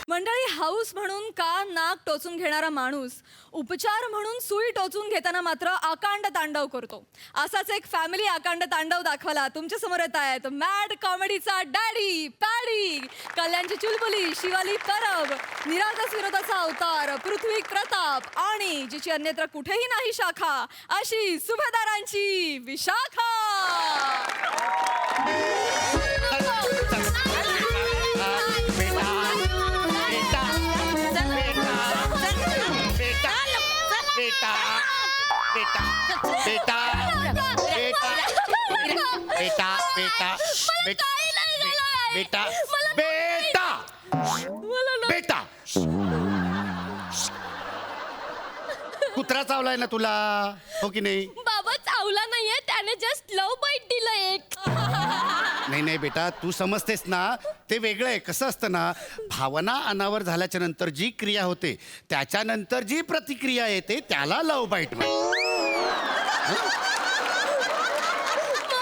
मंडळी, हाऊस म्हणून का नाक टोचून घेणारा माणूस उपचार म्हणून सुई टोचून घेताना मात्र आकांड तांडव करतो. असाच एक फॅमिली आकांड तांडव दाखवायला तुमच्या समोर येत आहेत मॅड कॉमेडीचा डॅडी पॅडी, कल्याणची चुलबुली शिवाली परब, निरागस विरोधाचा अवतार पृथ्वी प्रताप आणि जिची अन्यत्र कुठेही नाही शाखा अशी सुभेदारांची विशाखा. बेटा बेटा बेटा बेटा बेटा बेटा बेटा बेटा बेटा कुत्रा चावलाय ना तुला, हो की नाही? बाबा चावला नाहीये, त्याने जस्ट लव बाईट दिलं एक. नाही नाही बेटा, तू समजतेस ना, ते वेगळं आहे. कसं असतं ना, भावना अनावर झाल्याच्या नंतर जी क्रिया होते त्याच्यानंतर जी प्रतिक्रिया येते त्याला लव बाईट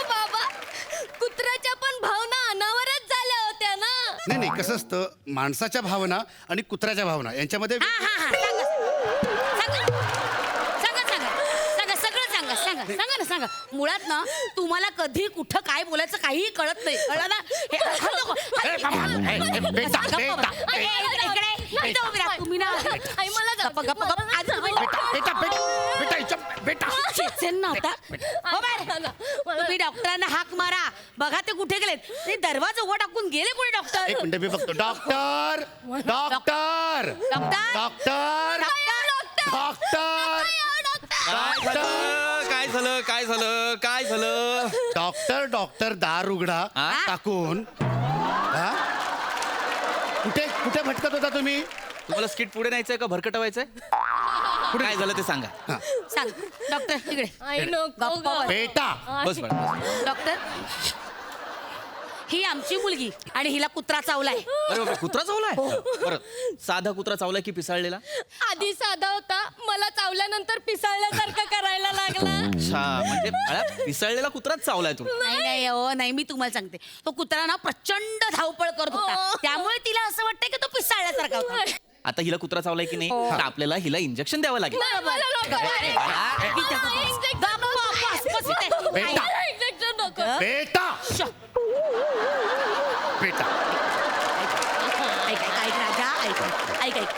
बाबा, कुत्र्याच्या पण भावना अनावरच झाल्या होत्या ना. नाही नाही, कसं असतं, माणसाच्या भावना आणि कुत्र्याच्या भावना यांच्यामध्ये सांगा. मुळात ना तुम्हाला कधी कुठं काय बोलायचं काहीही कळत नाही, कळलं ना? तुम्ही ना तुम्ही डॉक्टरांना हाक मारा, बघा ते कुठे गेलेत. ते दरवाजा उघडा टाकून गेले कोणी डॉक्टर? एक मिनिट मी बघतो. डॉक्टर डॉक्टर डॉक्टर डॉक्टर काय झालं? डॉक्टर दार उघडा टाकून. कुठे कुठे भटकत होता तुम्ही? तुम्हाला स्किट पुढे न्यायचंय का भरकटवायचंय? काय झालं ते सांगा. सांग डॉक्टर तिकडे. बेटा बस डॉक्टर, ही आमची मुलगी आणि हिला कुत्रा चावलाय. अरे बापरे, कुत्रा चावलाय? बरं, साधा कुत्रा चावलाय की पिसाळलेला? आधी साधा होता, मला चावल्यानंतर पिसाळल्यासारखं करायला लागला. अच्छा, म्हणजे पिसाळलेला कुत्राच चावलाय तू? नाही हो, नाही, मी तुम्हाला सांगते, तो कुत्रा ना प्रचंड धावपळ करत होता, त्यामुळे तिला असं वाटतं की तो पिसाळल्यासारखा होता. आता हिला कुत्रा चावलाय की नाही, तर आपल्याला हिला इंजेक्शन द्यावं लागेल. बरोबर. झालं बेटा बेटा ऐक राजा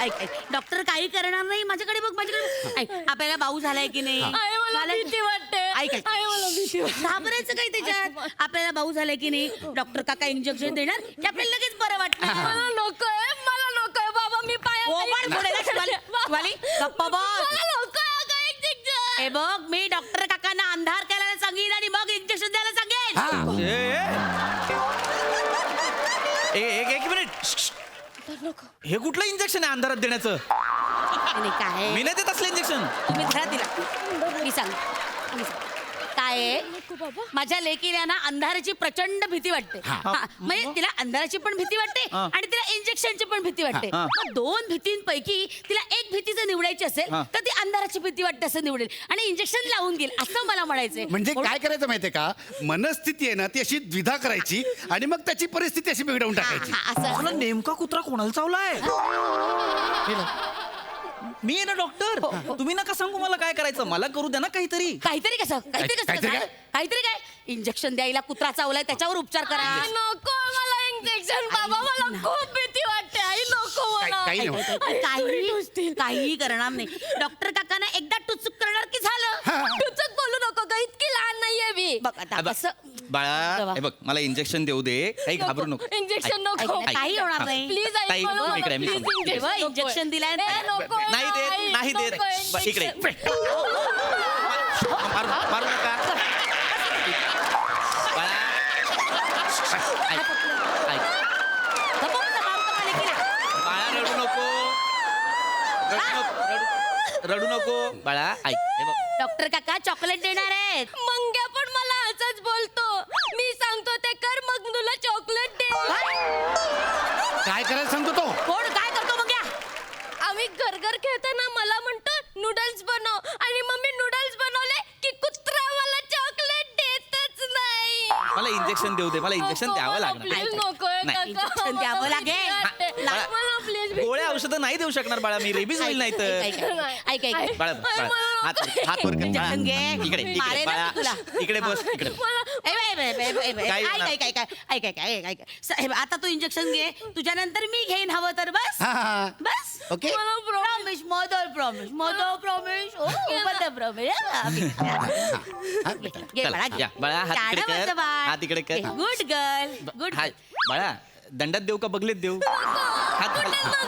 ऐक डॉक्टर काही करणार नाही. माझ्याकडे बघ ऐक आपल्याला भाऊ झालाय की नाही भीती वाटते. ऐक घाबरायचं काय त्याच्यात. आपल्याला भाऊ झालाय की नाही डॉक्टर काका इंजेक्शन देणार की आपल्याला लगेच बरं वाटणार. मला नकोय बाबा मी गप्पा बस. हे बघ मी डॉक्टर काकांना अंधार करायला सांगेन आणि मग इंजेक्शन द्यायला सांगेन. एक मिनिट. हे कुठलं इंजेक्शन आहे अंधारात देण्याचं? काय मी नाही देत असलं इंजेक्शन. तुम्ही धरा तिला. मी सांग काय आहे? माझ्या लेकीला ना अंधाराची प्रचंड भीती वाटते. म्हणजे तिला अंधाराची पण भीती वाटते आणि तिला इंजेक्शनची पण भीती वाटते. मग दोन भीतींपैकी तिला एक भीती जर निवडायची असेल तर ती अंधाराची भीती वाटते असं निवडेल आणि इंजेक्शन लावून घेईल असं मला म्हणायचंय. म्हणजे काय करायचं माहितीये का, मनस्थिती आहे ना ती अशी द्विधा करायची आणि मग त्याची परिस्थिती अशी बिघडवून टाकायची. असं नेमका कुत्रा कोणाला चावलाय? मी आहे ना डॉक्टर. तुम्ही नका सांगू मला काय करायचं. मला करू द्या ना काहीतरी. काहीतरी काय इंजेक्शन द्यायला कुत्रा चावलाय त्याच्यावर उपचार करा. नको मला इंजेक्शन बाबा. मला खूप भीती वाटते. आई नको काही करणार नाही. डॉक्टर काकांना एकदा टुचूक करणार की झालं. टुचक बोलू नको ग. इतकी लहान नाहीये मी. बघ आता असं बाळा हे बघ मला इंजेक्शन देऊ दे. काही घाबरू नको. इंजेक्शन नको. काही होणार नाही. प्लीज ताई, इकडे मी सांगतो. इंजेक्शन दिलाय नाही देत इकडे मारू नका. बाळा बाळा रडू नको बाळा. ऐक हे बघ डॉक्टर काका चॉकलेट देणार आहेत. मंग्या पण मला असंच बोलतो. मी सांगतो ते कर मग तुला चॉकलेट दे. काय करायला सांगतो तो? कोण काय करतो मग या? आम्ही घर खेळताना मला म्हणतो नूडल्स बनव आणि मम्मी नूडल्स बनवले की कुत्रा मला चॉकलेट देतच नाही. मला इंजेक्शन देऊ दे. मला इंजेक्शन द्यावं लागणार. इंजेक्शन द्यावं लागेल. गोळ्या औषधं नाही देऊ शकणार बाळा मी. रेबीज होईल नाही तर. ऐक बाळा हात वर कर. इंजेक्शन घे. इकडे मारेल ना बाळा तुला. इकडे बस इकडे. ऐक साहेब आता तू इंजेक्शन घे. तुझ्यानंतर मी घेईन हवं तर. बस बस ओके प्रॉमिस मदर प्रॉमिस बाळा हात इकडे कर. गुड गर्ल गुड हात बाळा दंडात देऊ का बगलेत देऊ? हात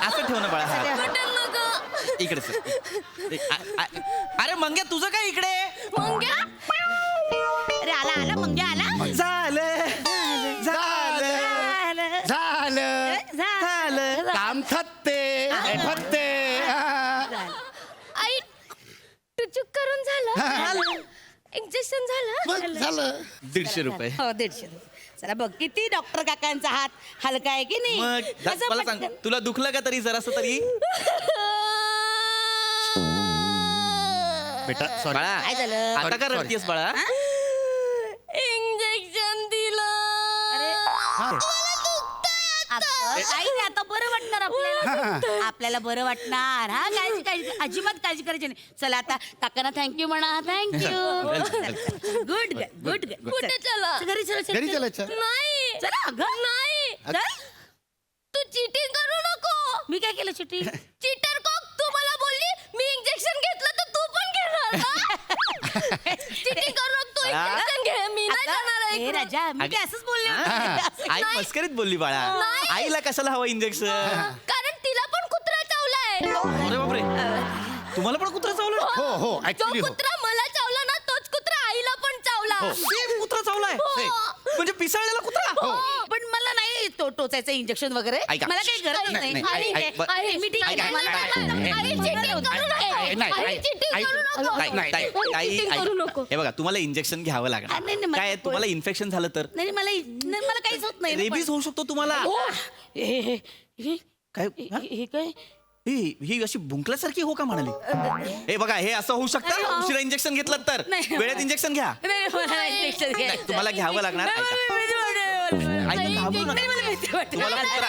असं ठेव ना बाळा. हात इकडे सर. अरे मंग्या तुझं काय इकडे? अरे आला मंग्या आला. झालं काम थत्ते. आई टुचुक करून झालं. इंजेक्शन झालं. 150 रुपये. हो 150. चला बघ किती डॉक्टर काकांचा हात हलका आहे की नाही. मग कसं मला सांग पटकन. तुला दुखलं का तरी जरासं तरी? बेटा सॉरी. बाळा काय झालं? आता का रडतीयस बाळा? इंजेक्शन दिलं. काही नाही आता बरं वाटणार आपल्याला बरं वाटणार. हा काळजी अजिबात काळजी करायची नाही. चला आता काकांना थँक्यू म्हणा. थँक्यू. गुड कुठे चला? घरी घरी चालायचं. नाही चला नाही तू चीटिंग करू नको. मी काय केलं चिठी? चीटर को तू मला बोलली मी इंजेक्शन घेतलं तर तू पण घेणार का? चीटिंग करू नको. तू इंजेक्शन घे. मी नाही जाणार आहे. ए राजा मी काय असंच बोलले आई मस्करीत बोलली बाळा. आईला कशाला हवं इंजेक्शन? कारण तिला पण कुत्रा चावलाय. अरे बापरे तुम्हाला पण कुत्रा चावला? हो जो ऍक्च्युली हो. कुत्रा मला चावला ना तोच कुत्रा आईला पण चावला. सेम कुत्रा चावलाय. म्हणजे पिसाळलेला कुत्रा. पण मला नाही टोचायचं इंजेक्शन वगैरे. ऐका. मला काही गरज नाही. मी ठीक आहे. हे बघा तुम्हाला इंजेक्शन घ्यावं लागणार. काय तुम्हाला इन्फेक्शन झालं तर? नाही मला काहीच होत नाही. रेबीज होऊ शकतो तुम्हाला. काय हे काय ही अशी भुंकल्यासारखी हो का म्हणाली? हे बघा हे असं होऊ शकतं. उशिरा इंजेक्शन घेतलं तर. वेळेत इंजेक्शन घ्या. तुम्हाला घ्यावं लागणार. घाबरू नका. तुम्हाला कुत्रा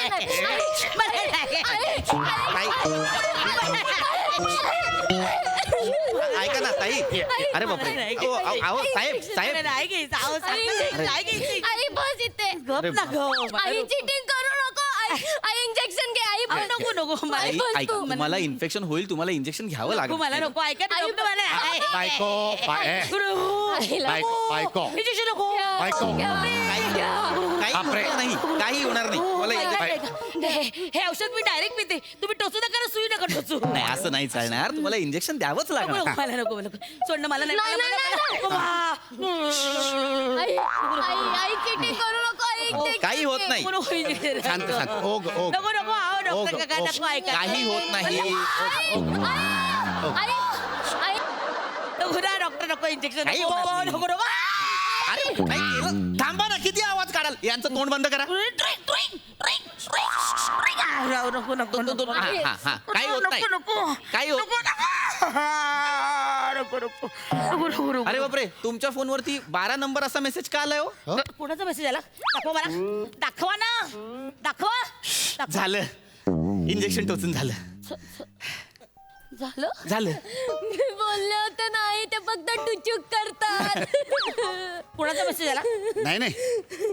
ऐका ना ताई अरे बापरे अहो, अहो, साहेब साहेब नाही घ्यायचं अहो, सांगा, नाही घ्यायची. आई बस इथे गप ना गं. आई चिटिंग करू नको आई इंजेक्शन घे आई अहो, नको नको मला आई, बस ऐका तू. तुम्हाला इन्फेक्शन होईल तुम्हाला इंजेक्शन घ्यावं नको लागेल मला नको ऐका ना, नको मला. बायको बायको बायको इंजेक्शन नको. बायको काही नाही काही होणार नाही मला हे औषध मी डायरेक्ट पिते, तुम्ही टोचू नका ना, सुई नका टोचू. नाही असं नाही चालणार तुम्हाला इंजेक्शन द्यावंच नको, लागणार नको, मला नको नको सोडणं मला नाही नाही, नाही, नको बा. आई चिटिंग करू नको आई काही होत नाही नको, नको, इंजेक्शन. शांत शांत ओग ओग नको नको अहो, डॉक्टर ओग, काका ओग. नको ऐका. काही होत नाही नको ना डॉक्टर नको इंजेक्शन काही नको होणार नाही. नको नको. अरे काय केलं? थांबा ना किती आवाज काढाल यांचं तोंड बंद करा नको नको नको हा, हा, हा. काही होत नाही नको काही होत नको नको नको नको अरे बापरे तुमच्या फोनवरती 12 नंबर असा मेसेज का आलाय हो कोणाचा मेसेज आला दाखवा मला दाखवा ना दाखवा झालं इंजेक्शन टोचून झालं झालं झालं मी बोलले होते नाही ते फक्त टुचूक करतात कोणाचा मेसेज आला नाही नाही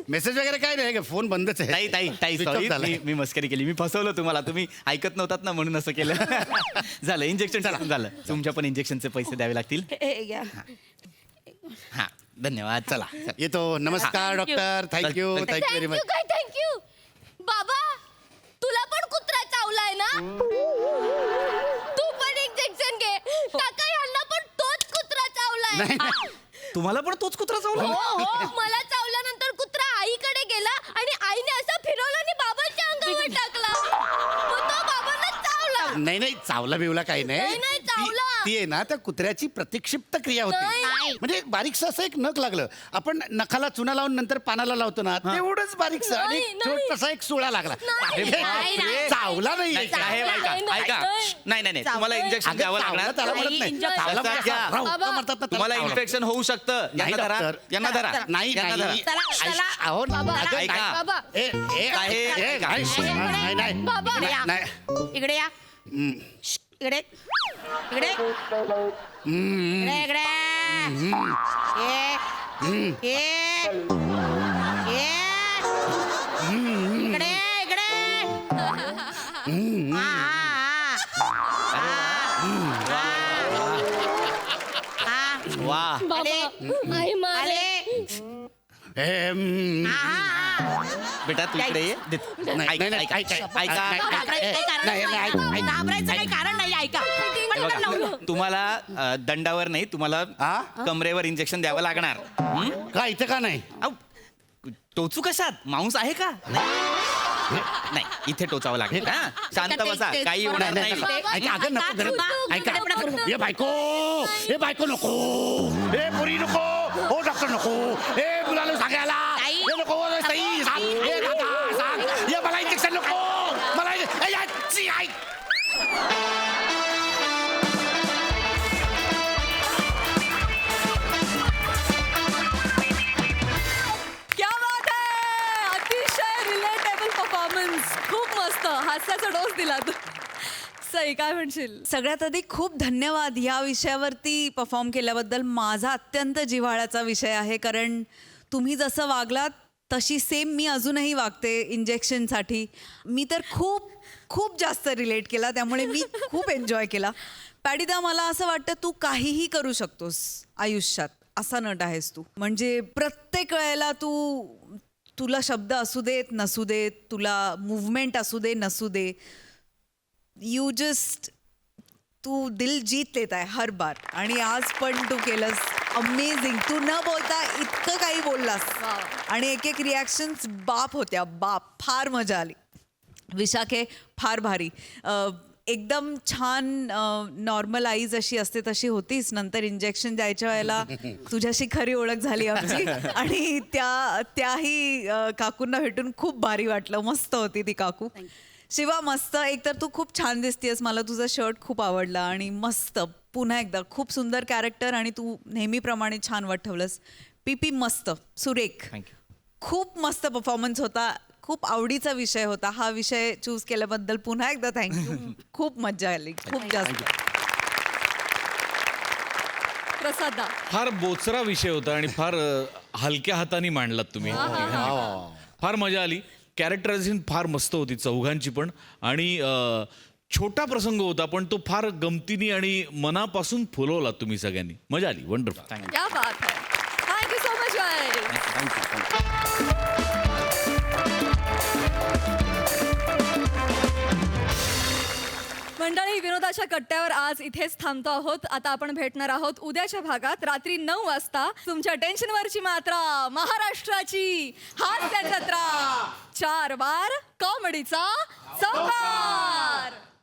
मेसेज वगैरे काय नाही फोन बंदच आहे ताई ताई ताई Switch off सॉरी झालाय. मी मस्करी केली मी फसवलं तुम्हाला तुम्ही ऐकत नव्हतात ना म्हणून असं केलं झालं इंजेक्शन झालं तुमच्या पण इंजेक्शनचे पैसे द्यावे लागतील हे घ्या. हा धन्यवाद चला येतो नमस्कार Thank you. Doctor thank you thank you very much काय थँक्यू बाबा तुला पण कुत्रा चावलाय ना तू पण इंजेक्शन घे काका यांना पण तोच कुत्रा चावलाय नाही नाही. तुम्हाला पण तोच कुत्रा चावला हो मला चावल्यानंतर कुत्रा आईकडे गेला आणि आईने असं फिरवलं आणि बाबांच्या अंगावर टाकला मग तो बाबांना चावला नाही नाही चावला बिवला काही नाही, नाही, चावला. ती आहे ना त्या कुत्र्याची प्रतिक्षिप्त क्रिया नाही. होती म्हणजे बारीकसं असं एक नख लागलं आपण नखाला चुना लावून नंतर पानाला लावतो ना तेवढंच बारीकसं आणि नाही, नाही. छोटासा एक सुळा लागला नाही, अरे नाही, बापरे, चावला नाही नाही, साहेब, ऐका नाही, ऐका नाही. नाही नाही नाही तुम्हाला इंजेक्शन अगं, द्यावं चावला लागणार त्याला म्हणत नाही. इंजेक्शन. चावला लक्षात म्हणजे घ्या. असं राहू का बाबा. म्हणतात ना, त्याला तुम्हाला चावला. इन्फेक्शन होऊ शकतं नाही, यांना धरा डॉक्टर. यांना धरा नाही यांना धरा नाही चला, चला. अहो, बाबा, अगं, ऐका. नाही. बाबा. ए, ए, काय हे? ए, नाही, नाही, नाही. बाबा. इकडे या. नाही. इकडे या हम्म. इकडे इकडे हम्म. इकडे इकडे ये इकडे इकडे वा बाबा आई मारे बेटा तू इकडे ये नाही, ऐका नाही, ऐका ऐका. ऐका घाबरायचं काही कारण नाही ऐका हे बघा, तुम्हाला दंडावर नाही तुम्हाला हा? कमरेवर इंजेक्शन द्यावं लागणार हं? का इथं का नाही अहो, टोचू कशात मांस आहे का नाही इथे टोचावं लागेल हा शांत बसा काही होणार नाही, नाही नाही, ऐका अगं नको गरम ऐका ए बायको नको ए पुरी नको हो डॉक्टर नको ए मुलाला सांगायला ए नको ताई सांग ए दादा सांग ए मला इंजेक्शन नको मला ए याची आई क्या बात आहे अतिशय रिलेटेबल परफॉर्मन्स खूप मस्त हास्याचा डोस दिला तू सई काय म्हणशील सगळ्यात आधी खूप धन्यवाद या विषयावरती परफॉर्म केल्याबद्दल माझा अत्यंत जिव्हाळ्याचा विषय आहे कारण तुम्ही जसं वागलात तशी सेम मी अजूनही वागते इंजेक्शनसाठी मी तर खूप खूप जास्त रिलेट केला त्यामुळे मी खूप एन्जॉय केला पॅडिदा मला असं वाटतं तू काहीही करू शकतोस आयुष्यात असा नट आहेस तू म्हणजे प्रत्येक वेळेला तुला शब्द असू देत नसू देत तुला मूवमेंट असू दे नसू दे यू जस्ट तू दिल जीत लेत आहे हर बार आणि आज पण तू केलंस अमेझिंग तू न बोलता इतकं काही बोललास आणि एक एक रिॲक्शन्स बाप होत्या बाप फार मजा आली विशाखे फार भारी एकदम छान नॉर्मल आई जशी असते तशी होतीस नंतर इंजेक्शन द्यायच्या वेळेला तुझ्याशी खरी ओळख झाली आमची आणि त्याही काकूंना भेटून खूप भारी वाटलं मस्त होती ती काकू शिवा मस्त एकतर तू खूप छान दिसतेस मला तुझा शर्ट खूप आवडला आणि मस्त पुन्हा एकदा खूप सुंदर कॅरेक्टर आणि तू नेहमीप्रमाणे छान वाटवलंस पी मस्त सुरेख खूप मस्त परफॉर्मन्स होता खूप आवडीचा विषय होता हा विषय चूज केल्याबद्दल पुन्हा एकदा थँक्यू खूप मजा आली खूप जास्त प्रसादा. फार बोचरा विषय होता आणि फार हलक्या हाताने मांडलात तुम्ही. फार मजा आली. कॅरेक्टरायझेशन फार मस्त होती चौघांची पण. आणि छोटा प्रसंग होता पण तो फार गमतीने आणि मनापासून फुलवला तुम्ही सगळ्यांनी. मजा आली. वंडरफुल. क्या बात है. Thank you so much guys. मंडळी, विनोदाच्या कट्ट्यावर आज इथेच थांबतो आहोत. आता आपण भेटणार आहोत उद्याच्या भागात रात्री 9 वाजता. तुमच्या टेन्शनवरची मात्रा महाराष्ट्राची हास्य जत्रा. 4 वार कॉमेडीचा संभार.